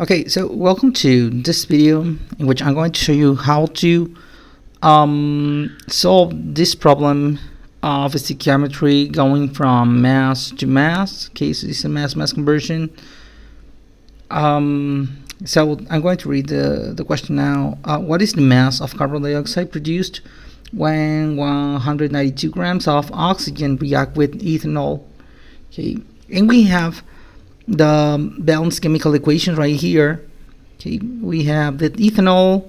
Okay, so welcome to this video in which I'm going to show you how to solve this problem of stoichiometry going from mass to mass. Okay, so this is a mass conversion. So I'm going to read the question now. What is the mass of carbon dioxide produced when 192 grams of oxygen react with ethanol? Okay, and we have the balanced chemical equation right here. Okay, we have that ethanol,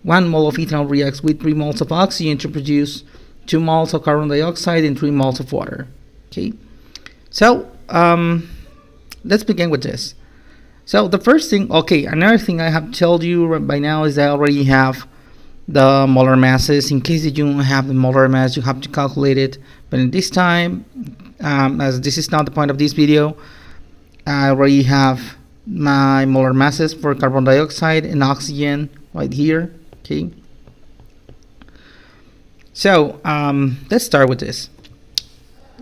1 mole of ethanol reacts with 3 moles of oxygen to produce 2 moles of carbon dioxide and 3 moles of water. Okay, so let's begin with this. So the first thing, another thing I have told you by now is that I already have the molar masses. In case you don't have the molar mass, you have to calculate it. But in this time, as this is not the point of this video, I already have my molar masses for carbon dioxide and oxygen right here. Okay. So let's start with this.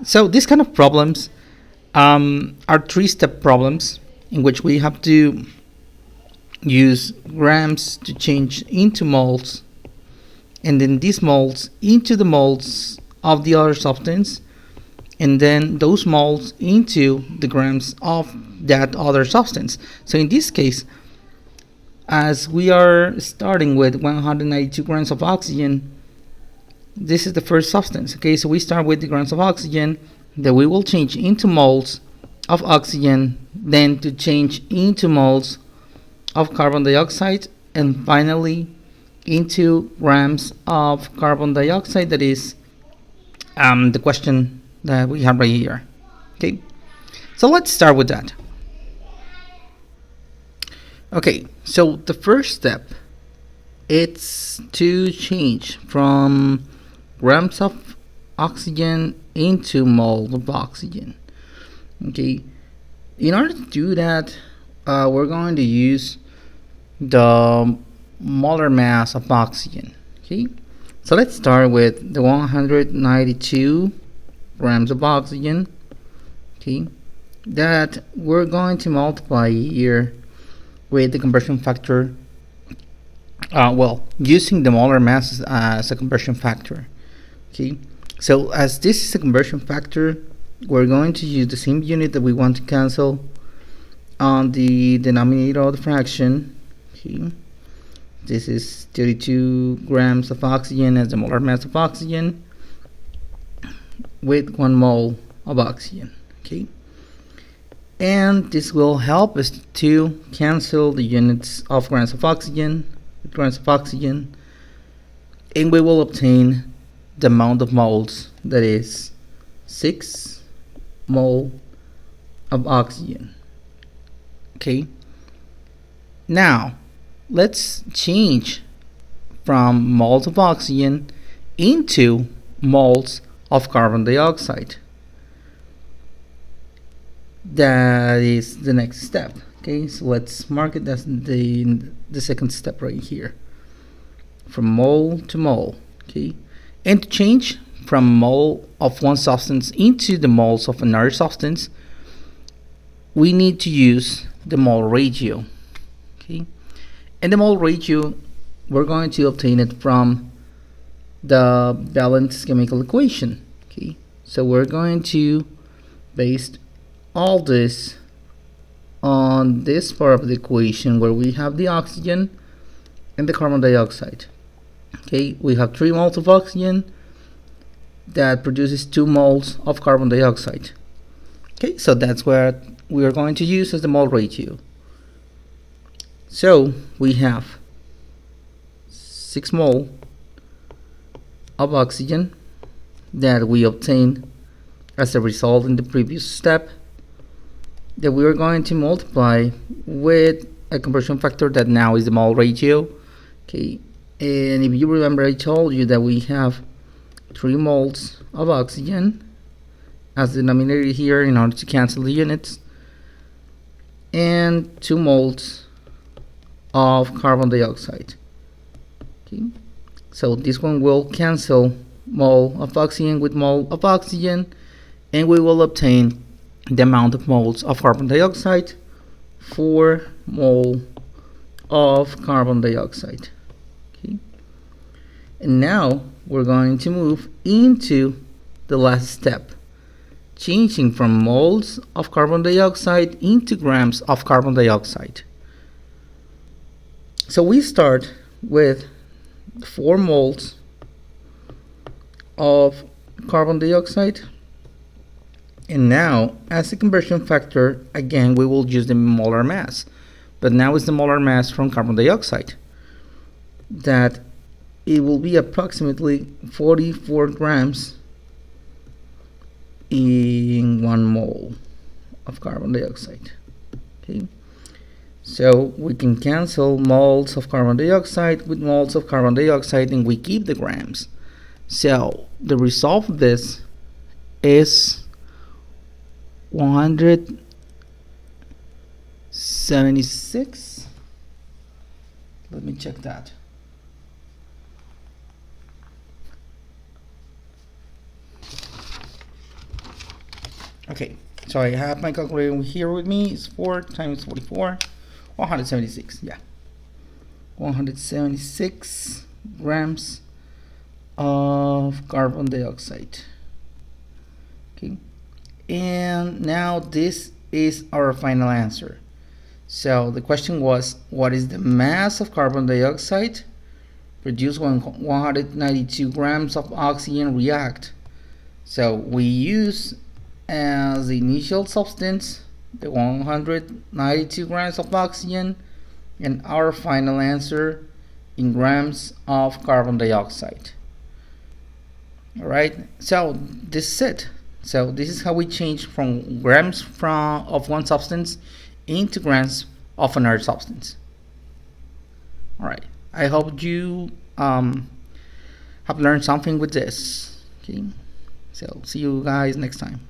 So these kind of problems are three-step problems in which we have to use grams to change into moles, and then these moles into the moles of the other substance, and then those moles into the grams of that other substance. So in this case, as we are starting with 192 grams of oxygen, this is the first substance. Okay, so we start with the grams of oxygen that we will change into moles of oxygen, then to change into moles of carbon dioxide, and finally into grams of carbon dioxide. That is the question that we have right here. Okay, so let's start with that. Okay, so the first step, it's to change from grams of oxygen into moles of oxygen. Okay, in order to do that, we're going to use the molar mass of oxygen. Okay, so let's start with the 192 grams of oxygen. Okay, that we're going to multiply here with the conversion factor. Using the molar mass as a conversion factor. Okay, so as this is a conversion factor, we're going to use the same unit that we want to cancel on the denominator of the fraction. Okay, this is 32 grams of oxygen as the molar mass of oxygen with 1 mole of oxygen. Okay, and this will help us to cancel the units of grams of oxygen with grams of oxygen, and we will obtain the amount of moles, that is 6 mole of oxygen. Okay, now let's change from moles of oxygen into moles of carbon dioxide. That is the next step. Okay, so let's mark it as the second step right here, from mole to mole. Okay, and to change from mole of one substance into the moles of another substance, we need to use the mole ratio. Okay, and the mole ratio, we're going to obtain it from the balanced chemical equation. Okay, so we're going to base all this on this part of the equation where we have the oxygen and the carbon dioxide. Okay, we have 3 moles of oxygen that produces 2 moles of carbon dioxide. Okay, so that's what we are going to use as the mole ratio. So we have 6 mole of oxygen that we obtained as a result in the previous step, that we are going to multiply with a conversion factor that now is the mole ratio. Okay, and if you remember, I told you that we have 3 moles of oxygen as the denominator here in order to cancel the units, and 2 moles of carbon dioxide. Okay, so this one will cancel mole of oxygen with mole of oxygen, and we will obtain the amount of moles of carbon dioxide for mole of carbon dioxide. Okay. And now we're going to move into the last step, changing from moles of carbon dioxide into grams of carbon dioxide. So we start with 4 moles of carbon dioxide, and now as a conversion factor, again we will use the molar mass, but now it's the molar mass from carbon dioxide, that it will be approximately 44 grams in 1 mole of carbon dioxide. Okay, so we can cancel moles of carbon dioxide with moles of carbon dioxide, and we keep the grams. So the result of this is 176. Let me check that. Okay, so I have my calculator here with me. It's 4 times 44, 176. Yeah, 176 grams of carbon dioxide. Okay, and now this is our final answer. So the question was, what is the mass of carbon dioxide produced when 192 grams of oxygen react? So we use as the initial substance the 192 grams of oxygen, and our final answer in grams of carbon dioxide. Alright, so this is it. So this is how we change from grams of one substance into grams of another substance. Alright, I hope you have learned something with this. Okay, so see you guys next time.